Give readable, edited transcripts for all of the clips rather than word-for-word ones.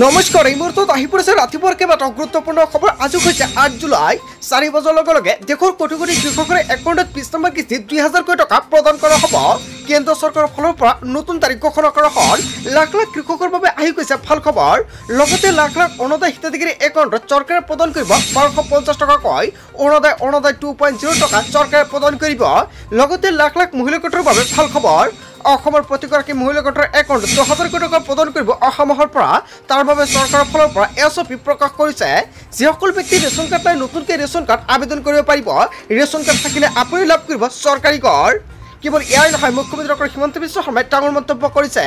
নমস্কাৰ এই মুহূৰ্তত আহি পৰিছে ৰাতিপুৱাৰ কেইবাটাও গুৰুত্বপূৰ্ণ খবৰ। আজি হৈছে 8 জুলাই 4 বজাৰ লগে লগে দেশৰ কোটি কোটি কৃষকৰ একাউণ্টত 20 নম্বৰ কিস্তি 2000 কোটি টকা প্ৰদান কৰা হ'ব। কেন্দ্ৰ চৰকাৰৰ ফালৰ পৰা নতুন তাৰিখ ঘোষণা কৰা হ'ল। লাখ লাখ কৃষকৰ বাবে আহি গৈছে ভাল খবৰ। লগতে লাখ লাখ অৰুণোদয় হিতাধিকাৰী একাউণ্টত চৰকাৰে প্ৰদান কৰিব 1250 টকাকৈ অৰুণোদয় 2.0 টকা চৰকাৰে প্ৰদান কৰিব। লগতে লাখ লাখ মহিলা গোটৰ বাবে ভাল খবৰ। অসমৰ প্ৰতিগৰাকী মহিলা গোটৰ একাউণ্টত 10,000 কোটি টকা প্ৰদান কৰিব অসমহৰ পৰা। তাৰ বাবে চৰকাৰৰ ফালৰ পৰা SOP প্ৰকাশ কৰিছে। যিসকল ব্যক্তি ৰেচন কাৰ্ড নাই নতুনকৈ ৰেচন কাৰ্ড আবেদন কৰিব পাৰিব। ৰেচন কাৰ্ড থাকিলে আপুনি লাভ কৰিব চৰকাৰী কৰ। কেৱল ইয়াৰ নহয়, মুখ্যমন্ত্ৰী ডক্টৰ হিমন্ত বিশ্ব শৰ্মাই ডাঙৰ মন্তব্য কৰিছে।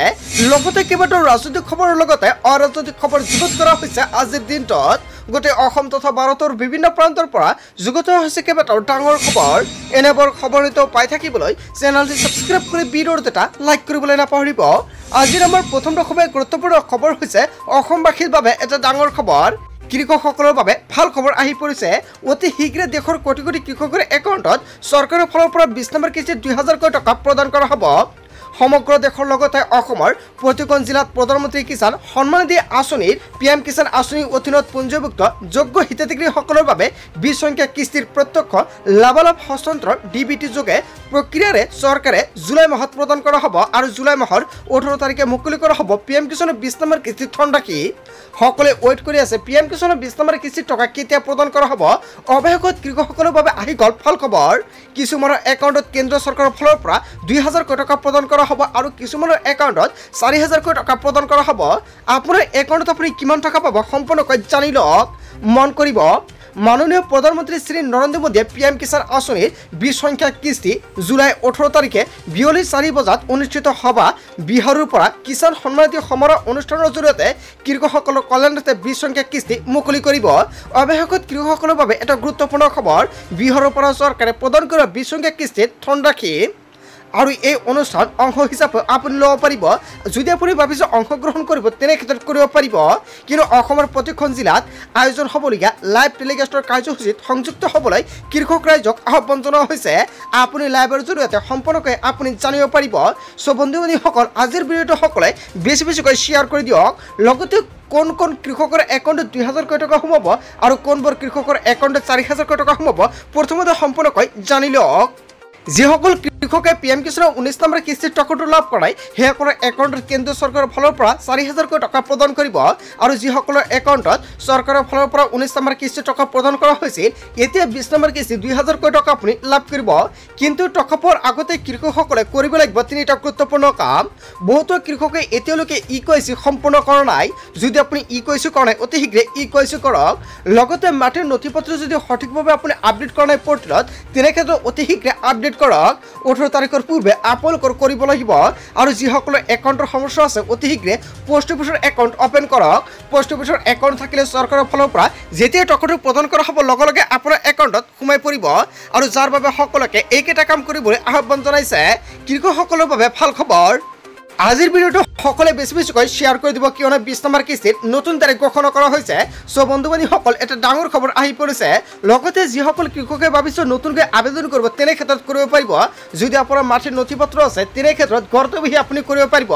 লগতে কেইবাটাও ৰাজনৈতিক খবৰৰ লগতে অৰাজনৈতিক খবৰ যুগুত কৰা হৈছে। আজিৰ দিনটোত গোটেই অসম তথা ভাৰতৰ বিভিন্ন প্ৰান্তৰ পৰা যুগুত হৈছে কেইবাটাও ডাঙৰ খবৰ। এনেবোৰ খবৰ পাই থাকিবলৈ চেনেলটি ছাবস্ক্ৰাইব কৰি ভিডিঅ'ত এটা লাইক কৰিবলৈ নাপাহৰিব। আজিৰ আমাৰ প্ৰথম দশমীয়া গুৰুত্বপূৰ্ণ খবৰ হৈছে অসমবাসীৰ বাবে এটা ডাঙৰ খবৰ। কৃষকসকলৰ বাবে ভাল খবৰ আহি পৰিছে। অতি শীঘ্ৰে দেশৰ কোটি কোটি কৃষকৰ একাউণ্টত চৰকাৰৰ ফালৰ পৰা 20 নম্বৰ কিস্তিত 2000 কোটি টকা প্ৰদান কৰা হ'ব। সমগ্ৰ দেশৰ লগতে অসমৰ প্ৰতিখন জিলাত প্ৰধানমন্ত্ৰী কিষাণ সন্মান নিধি আঁচনিৰ PM কিষাণ আঁচনিৰ অধীনত পঞ্জীভুক্ত যোগ্য হিতাধিকাৰীসকলৰ বাবে 20 সংখ্যা কিস্তিৰ প্ৰত্যক্ষ লাভালাভ হস্তান্তৰ DBT যোগে প্ৰক্ৰিয়াৰে চৰকাৰে জুলাই মাহত প্ৰদান কৰা হ'ব। আৰু জুলাই মাহৰ 18 তাৰিখে মুকলি কৰা হ'ব PM কিষাণৰ 20 নম্বৰ কিস্তিৰ ধনৰাশি। সকলোৱে ৱেইট কৰি আছে PM কিষাণৰ 20 নম্বৰ কিস্তিৰ টকা কেতিয়া প্ৰদান কৰা হ'ব। অৱশেষত কৃষকসকলৰ বাবে আহি গ'ল ভাল খবৰ। কিছুমানৰ একাউণ্টত কেন্দ্ৰ চৰকাৰৰ ফালৰ পৰা 2000 কোটি টকা প্ৰদান কৰা হ'ব আৰু কিছুমানৰ একাউণ্টত 4000 কোটি টকা প্ৰদান কৰা হ'ব। আপোনাৰ একাউণ্টত আপুনি কিমান টকা পাব সম্পূৰ্ণকৈ জানি লওক। মন কৰিব, মাননীয় প্ৰধানমন্ত্ৰী শ্ৰী নৰেন্দ্ৰ মোদীয়ে PM কিষাণ আঁচনিৰ 20 সংখ্যা কিস্তি জুলাই 18 তাৰিখে বিয়লি 4 বজাত অনুষ্ঠিত হ'ব। বিহাৰৰ পৰা কিষাণ সন্মান নিধি সমাৰোহ অনুষ্ঠানৰ জৰিয়তে কৃষকসকলৰ কল্যাণাৰ্থে 20 সংখ্যা কিস্তি মুকলি কৰিব। অৱশেষত কৃষকসকলৰ বাবে এটা গুৰুত্বপূৰ্ণ খবৰ। বিহাৰৰ পৰা চৰকাৰে প্ৰদান কৰা 20 সংখ্যা কিস্তিৰ ধনৰাশি আৰু এই অনুষ্ঠান অংশ হিচাপে আপুনি ল'ব পাৰিব। যদি আপুনি ভাবিছে অংশগ্ৰহণ কৰিব তেনে ক্ষেত্ৰত কৰিব পাৰিব। কিন্তু অসমৰ প্ৰতিখন জিলাত আয়োজন হ'বলগীয়া লাইভ টেলিকাষ্টৰ কাৰ্যসূচীত সংযুক্ত হ'বলৈ কৃষক ৰাইজক আহ্বান জনোৱা হৈছে। আপুনি লাইভৰ জৰিয়তে সম্পূৰ্ণকৈ আপুনি জানিব পাৰিব। চ' বন্ধু বান্ধৱীসকল, আজিৰ ভিডিঅ'টো সকলোৱে বেছিকৈ শ্বেয়াৰ কৰি দিয়ক। লগতে কোন কোন কৃষকৰ একাউণ্টত 2000 কোটি টকা সোমাব আৰু কোনবোৰ কৃষকৰ একাউণ্টত 4000 কোটি টকা সোমাব প্ৰথমতে সম্পূৰ্ণকৈ জানি লওক। যিসকল কৃষকে PM কিষাণৰ 19 নম্বৰ কিস্তিৰ টকাটো লাভ কৰাই সেইসকলৰ একাউণ্টত কেন্দ্ৰ চৰকাৰৰ ফালৰ পৰা 4000 কোটি টকা প্ৰদান কৰিব। আৰু যিসকলৰ একাউণ্টত চৰকাৰৰ ফালৰ পৰা 19 নম্বৰ কিস্তিৰ টকা প্ৰদান কৰা হৈছিল, এতিয়া 20 নম্বৰ কিস্তি 2000 কোটি টকা আপুনি লাভ কৰিব। কিন্তু টকা পোৱাৰ আগতে কৃষকসকলে কৰিব লাগিব 3টা গুৰুত্বপূৰ্ণ কাম। বহুতো কৃষকে এতিয়ালৈকে EKYC সম্পূৰ্ণ কৰা নাই। যদি আপুনি EKYC কৰা নাই অতি শীঘ্ৰে EKYC কৰক। লগতে মাটিৰ নথি পত্ৰ যদি সঠিকভাৱে আপুনি আপডেট কৰা নাই পৰ্টেলত তেনে ক্ষেত্ৰত অতি শীঘ্ৰে আপডেট কৰক। 18 তাৰিখৰ পূৰ্বে আপোনালোকৰ কৰিব লাগিব। আৰু যিসকলৰ একাউণ্টৰ সমস্যা আছে অতি শীঘ্ৰে পোষ্ট অফিচৰ একাউণ্ট অপেন কৰক। পোষ্ট অফিচৰ একাউণ্ট থাকিলে চৰকাৰৰ ফালৰ পৰা যেতিয়া টকাটো প্ৰদান কৰা হ'ব লগে লগে আপোনাৰ একাউণ্টত সোমাই পৰিব। আৰু যাৰ বাবে সকলোকে এইকেইটা কাম কৰিবলৈ আহ্বান জনাইছে। কৃষকসকলৰ বাবে ভাল খবৰ। আজিৰ ভিডিঅ'টো সকলোৱে বেছিকৈ শ্বেয়াৰ কৰি দিব, কিয়নো 20 নম্বৰ কিস্তিৰ নতুন তাৰিখ ঘোষণা কৰা হৈছে। চ' বন্ধু বান্ধৱীসকল, এটা ডাঙৰ খবৰ আহি পৰিছে। লগতে যিসকল কৃষকে ভাবিছে নতুনকৈ আবেদন কৰিব তেনে ক্ষেত্ৰত কৰিব পাৰিব। যদি আপোনাৰ মাটিৰ নথি পত্ৰ আছে তেনে ক্ষেত্ৰত ঘৰতে বহি আপুনি কৰিব পাৰিব।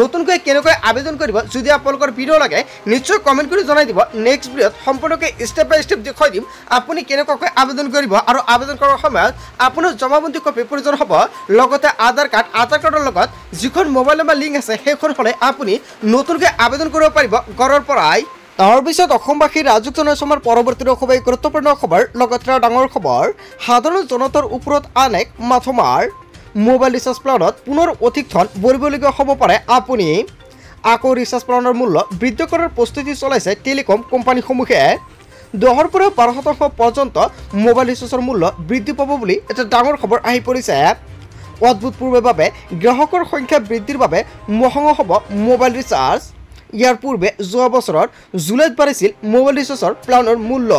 নতুনকৈ কেনেকৈ আবেদন কৰিব যদি আপোনালোকৰ ভিডিঅ' লাগে নিশ্চয় কমেণ্ট কৰি জনাই দিব। নেক্সট ভিডিঅ'ত সম্পূৰ্ণকৈ ষ্টেপ বাই ষ্টেপ দেখুৱাই দিম আপুনি কেনেকুৱাকৈ আবেদন কৰিব। আৰু আবেদন কৰাৰ সময়ত আপোনাৰ জমাবন্দী কপি প্ৰয়োজন হ'ব। লগতে আধাৰ কাৰ্ডৰ লগত যিখন মোবাইল লিংক আছে সেইখন হ'লে আপুনি নতুনকৈ আবেদন কৰিব পাৰিব ঘৰৰ পৰাই। তাৰপিছত অসমবাসীৰ ৰাজযুক্ত নৈচমৰ পৰৱৰ্তী খুবেই গুৰুত্বপূৰ্ণ খবৰ। লগতে ডাঙৰ খবৰ, সাধাৰণ জনতাৰ ওপৰত আন এক মাথমাৰ। মোবাইল ৰিচাৰ্জ প্লানত পুনৰ অধিক ধন ভৰিবলগীয়া হ'ব পাৰে আপুনি। আকৌ ৰিচাৰ্জ প্লানৰ মূল্য বৃদ্ধি কৰাৰ প্ৰস্তুতি চলাইছে টেলিকম কোম্পানীসমূহে। 10ৰ পৰা 12% পৰ্যন্ত মোবাইল ৰিচাৰ্জৰ মূল্য বৃদ্ধি পাব বুলি এটা ডাঙৰ খবৰ আহি পৰিছে। অভূতপূৰ্বভাৱে গ্ৰাহকৰ সংখ্যা বৃদ্ধিৰ বাবে মহঙা হ'ব মোবাইল ৰিচাৰ্জ। ইয়াৰ পূৰ্বে যোৱা বছৰৰ জুলাইত বাঢ়িছিল মোবাইল ৰিচাৰ্জৰ প্লানৰ মূল্য।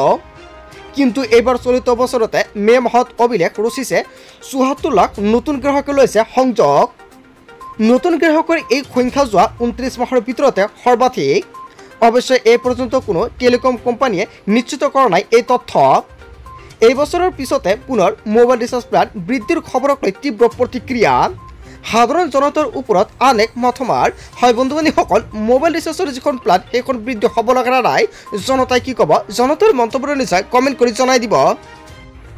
কিন্তু এইবাৰ চলিত বছৰতে মে' মাহত অভিলেখ ৰচিছে 74 লাখ নতুন গ্ৰাহকে লৈছে সংযোগ। নতুন গ্ৰাহকৰ এই সংখ্যা যোৱা 29 মাহৰ ভিতৰতে সৰ্বাধিক। অৱশ্যে এই পৰ্যন্ত কোনো টেলিকম কোম্পানীয়ে নিশ্চিত কৰা নাই এই তথ্য। এই বছৰৰ পিছতে পুনৰ মোবাইল ৰিচাৰ্জ প্লান বৃদ্ধিৰ খবৰক লৈ তীব্ৰ প্ৰতিক্ৰিয়া। সাধাৰণ জনতাৰ ওপৰত আন এক মথমাৰ হয় বন্ধু বান্ধৱীসকল মোবাইল ৰিচাৰ্জৰ যিখন প্লান সেইখন বৃদ্ধি হ'ব লগা নাই জনতাই কি ক'ব জনতাৰ মন্তব্য নিশ্চয় কমেণ্ট কৰি জনাই দিব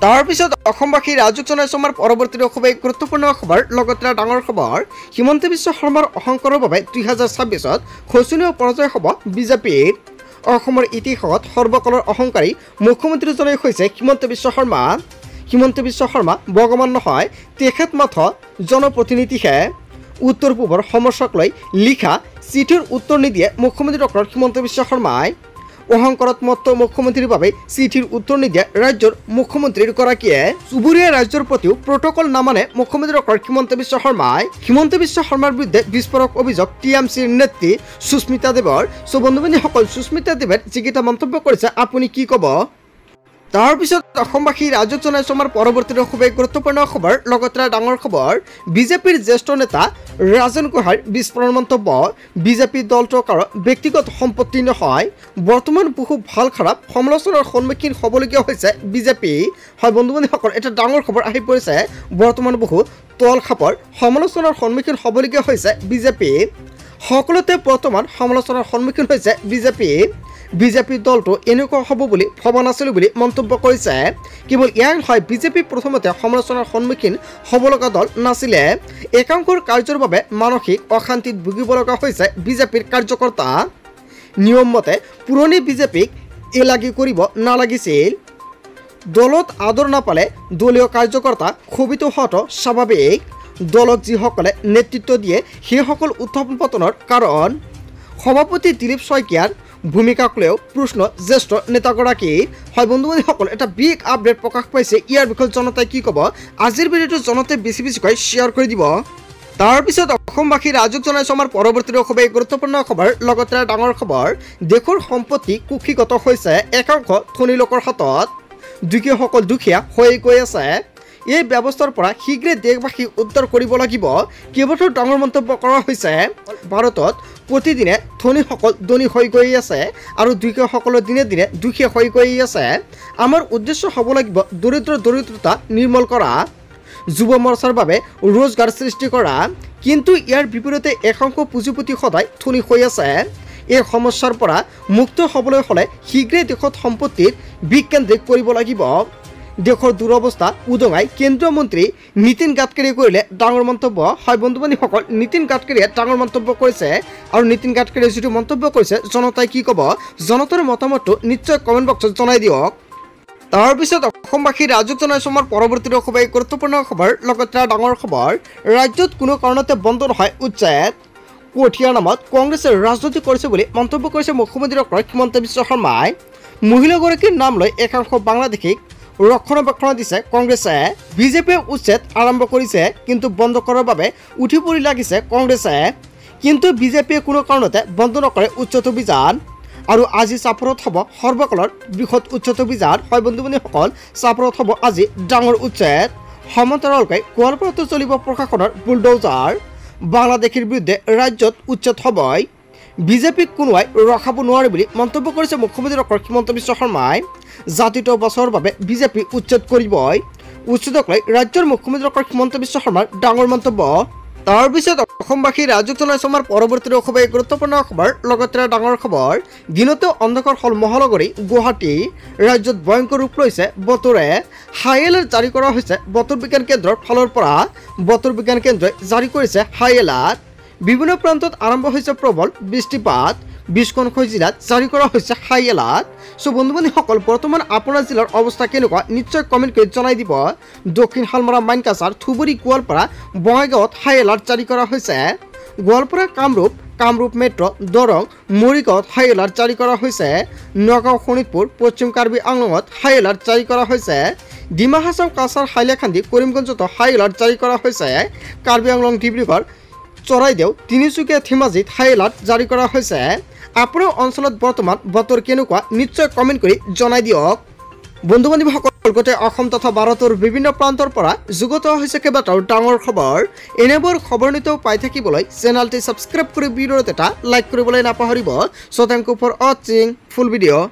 তাৰপিছত অসমবাসী ৰাজক জনাইছো আমাৰ পৰৱৰ্তী খুবেই গুৰুত্বপূৰ্ণ খবৰ লগতে ডাঙৰ খবৰ হিমন্ত বিশ্ব শৰ্মাৰ অহংকাৰৰ বাবে 2026ত শোচনীয় পৰাজয় হ'ব বিজেপিৰ অসমৰ ইতিহাসত সৰ্বকালৰ অহংকাৰী মুখ্যমন্ত্ৰীজনেই হৈছে হিমন্ত বিশ্ব শৰ্মা ভগৱান নহয় তেখেত মাথো জনপ্ৰতিনিধিহে উত্তৰ পূবৰ সমস্যাক লৈ লিখা চিঠিৰ উত্তৰ নিদিয়ে মুখ্যমন্ত্ৰী ডক্টৰ হিমন্ত বিশ্ব শৰ্মাই অহংকাৰত মত্ত মুখ্যমন্ত্ৰীৰ বাবে চিঠিৰ উত্তৰ নিদিয়ে ৰাজ্যৰ মুখ্যমন্ত্ৰীৰ গৰাকীয়ে চুবুৰীয়া ৰাজ্যৰ প্ৰতিও প্ৰটকল নামানে মুখ্যমন্ত্ৰী ডক্টৰ হিমন্ত বিশ্ব শৰ্মাৰ বিৰুদ্ধে বিস্ফোৰক অভিযোগ টিএমচিৰ নেত্ৰী সুস্মিতা দেৱৰ বন্ধু বান্ধৱীসকল সুস্মিতা দেৱে যিকেইটা মন্তব্য কৰিছে আপুনি কি ক'ব তাৰপিছত অসমবাসী ৰাজক জনাইছো আমাৰ পৰৱৰ্তী খুবেই গুৰুত্বপূৰ্ণ খবৰ লগতে ডাঙৰ খবৰ বিজেপিৰ জ্যেষ্ঠ নেতা ৰাজেন গোহাঁইৰ বিস্ফোৰণ মন্তব্য বিজেপি দলটোৰ ব্যক্তিগত সম্পত্তি নহয় বৰ্তমান বহু ভাল খাৰাপ সমালোচনাৰ সন্মুখীন হ'বলগীয়া হৈছে বিজেপি হয় বন্ধু বান্ধৱীসকল এটা ডাঙৰ খবৰ আহি পৰিছে বৰ্তমান বহু তল খাপৰ সমালোচনাৰ সন্মুখীন হ'বলগীয়া হৈছে বিজেপি সকলোতে বৰ্তমান সমালোচনাৰ সন্মুখীন হৈছে বিজেপি দলটো এনেকুৱা হ'ব বুলি ভবা নাছিলোঁ বুলি মন্তব্য কৰিছে কেৱল ইয়াৰ হয় বিজেপি প্ৰথমতে সমালোচনাৰ সন্মুখীন হ'ব লগা দল নাছিলে একাংশৰ কাৰ্যৰ বাবে মানসিক অশান্তিত ভুগিব লগা হৈছে বিজেপিৰ কাৰ্যকৰ্তা নিয়ম মতে পুৰণি বিজেপিক এলাগি কৰিব নালাগিছিল দলত আদৰ নাপালে দলীয় কাৰ্যকৰ্তা ক্ষোভিত হোৱাটো স্বাভাৱিক দলক যিসকলে নেতৃত্ব দিয়ে সেইসকল উত্থাপন পতনৰ কাৰণ সভাপতি দিলীপ শইকীয়াৰ ভূমিকাক লৈও প্ৰশ্ন জ্যেষ্ঠ নেতাগৰাকী হয় বন্ধু বান্ধৱীসকল এটা বিগ আপডেট প্ৰকাশ পাইছে ইয়াৰ বিষয়ে জনতাই কি ক'ব আজিৰ ভিডিঅ'টো জনতাই বেছিকৈ শ্বেয়াৰ কৰি দিব তাৰপিছত অসমবাসী ৰাজক জনাইছো আমাৰ পৰৱৰ্তী খুবেই গুৰুত্বপূৰ্ণ খবৰ লগতে ডাঙৰ খবৰ দেশৰ সম্পত্তি কুক্ষিগত হৈছে একাংশ ধনী লোকৰ হাতত দুখীয়াসকল দুখীয়া হৈ গৈ আছে এই ব্যৱস্থাৰ পৰা শীঘ্ৰে দেশবাসী উদ্ধাৰ কৰিব লাগিব কেইবাটাও ডাঙৰ মন্তব্য কৰা হৈছে ভাৰতত প্ৰতিদিনে ধনীসকল ধনী হৈ গৈ আছে আৰু দুখীয়াসকল দিনে দিনে দুখীয়া হৈ গৈ আছে আমাৰ উদ্দেশ্য হ'ব লাগিব দৰিদ্ৰতা নিৰ্মূল কৰা যুৱ মৰ্চাৰ বাবে ৰোজগাৰ সৃষ্টি কৰা কিন্তু ইয়াৰ বিপৰীতে একাংশ পুঁজিপতি সদায় ধনী হৈ আছে এই সমস্যাৰ পৰা মুক্ত হ'বলৈ হ'লে শীঘ্ৰে দেশত সম্পত্তিৰ বিকেন্দ্ৰিক কৰিব লাগিব দেশৰ দুৰৱস্থা উদঙাই কেন্দ্ৰীয় মন্ত্ৰী নীতিন গাডকাৰীয়ে কৰিলে ডাঙৰ মন্তব্য হয় বন্ধু বান্ধৱীসকল নীতিন গাডকাৰীয়ে ডাঙৰ মন্তব্য কৰিছে আৰু নীতিন গাডকাৰীয়ে যিটো মন্তব্য কৰিছে জনতাই কি ক'ব জনতাৰ মতামতটো নিশ্চয় কমেণ্ট বক্সত জনাই দিয়ক তাৰপিছত অসমবাসী ৰাজক জনাইছো আমাৰ পৰৱৰ্তী খুবেই গুৰুত্বপূৰ্ণ খবৰ লগতে ডাঙৰ খবৰ ৰাজ্যত কোনো কাৰণতে বন্ধ নহয় উচ্ছেদ কঠীয়াৰ নামত কংগ্ৰেছে ৰাজনীতি কৰিছে বুলি মন্তব্য কৰিছে মুখ্যমন্ত্ৰী ডক্টৰ হিমন্ত বিশ্ব শৰ্মাই মহিলাগৰাকীৰ নাম লৈ একাংশ বাংলাদেশীক ৰক্ষণাবেক্ষণ দিছে কংগ্ৰেছে বিজেপিয়ে উচ্ছেদ আৰম্ভ কৰিছে কিন্তু বন্ধ কৰাৰ বাবে উঠি পৰি লাগিছে কংগ্ৰেছে কিন্তু বিজেপিয়ে কোনো কাৰণতে বন্ধ নকৰে উচ্ছেদ অভিযান আৰু আজি চাপৰত হ'ব সৰ্বকালৰ বৃহৎ উচ্ছেদ অভিযান হয় বন্ধু বান্ধৱীসকল চাপৰত হ'ব আজি ডাঙৰ উচ্ছেদ সমান্তৰালকৈ গোৱালপাৰাতো চলিব প্ৰশাসনৰ বুলডোজাৰ বাংলাদেশীৰ বিৰুদ্ধে ৰাজ্যত উচ্ছেদ হ'বই বিজেপিক কোনোৱাই ৰখাব নোৱাৰে বুলি মন্তব্য কৰিছে মুখ্যমন্ত্ৰী ডক্টৰ হিমন্ত বিশ্ব শৰ্মাই জাতিটো বছৰৰ বাবে বিজেপি উচ্ছেদ কৰিবই উচ্ছেদক লৈ ৰাজ্যৰ মুখ্যমন্ত্ৰী ডক্টৰ হিমন্ত বিশ্ব শৰ্মাৰ ডাঙৰ মন্তব্য তাৰপিছত অসমবাসী ৰাজক জনাইছো আমাৰ পৰৱৰ্তী খুবেই গুৰুত্বপূৰ্ণ খবৰ লগতে ডাঙৰ খবৰ দিনতে অন্ধকাৰ হ'ল মহানগৰী গুৱাহাটী ৰাজ্যত ভয়ংকৰ ৰূপ লৈছে বতৰে হাই এলাৰ্ট জাৰি কৰা হৈছে বতৰ বিজ্ঞান কেন্দ্ৰৰ ফালৰ পৰা বতৰ বিজ্ঞান কেন্দ্ৰই জাৰি কৰিছে হাই এলাৰ্ট বিভিন্ন প্ৰান্তত আৰম্ভ হৈছে প্ৰবল বৃষ্টিপাত 20খনকৈ জিলাত জাৰি কৰা হৈছে হাই এলাৰ্ট বন্ধু বান্ধৱীসকল বৰ্তমান আপোনাৰ জিলাৰ অৱস্থা কেনেকুৱা নিশ্চয় কমেণ্ট কৰি জনাই দিব দক্ষিণ শালমৰা মাইনকাছাৰ ধুবুৰী গোৱালপাৰা বঙাইগাঁৱত হাই এলাৰ্ট জাৰি কৰা হৈছে গোৱালপাৰা কামৰূপ মেট্ৰ দৰং মৰিগাঁৱত হাই এলাৰ্ট জাৰি কৰা হৈছে নগাঁও শোণিতপুৰ পশ্চিম কাৰ্বি আংলঙত হাই এলাৰ্ট জাৰি কৰা হৈছে ডিমা হাছাও কাছাৰ হাইলাকান্দি কৰিমগঞ্জতো হাই এলাৰ্ট জাৰি কৰা হৈছে কাৰ্বি আংলং ডিব্ৰুগড় চৰাইদেউ তিনিচুকীয়া ধেমাজিত হাই এলাৰ্ট জাৰি কৰা হৈছে আপোনাৰ অঞ্চলত বৰ্তমান বতৰ কেনেকুৱা নিশ্চয় কমেণ্ট কৰি জনাই দিয়ক বন্ধু বান্ধৱীসকল গোটেই অসম তথা ভাৰতৰ বিভিন্ন প্ৰান্তৰ পৰা যুগত হৈছে কেইবাটাও ডাঙৰ খবৰ এনেবোৰ খবৰ নিতৌ পাই থাকিবলৈ চেনেলটি ছাবস্ক্ৰাইব কৰি ভিডিঅ'ত এটা লাইক কৰিবলৈ নাপাহৰিব সো থ্যাংক ইউ ফৰ ৱাচিং ফুল ভিডিঅ'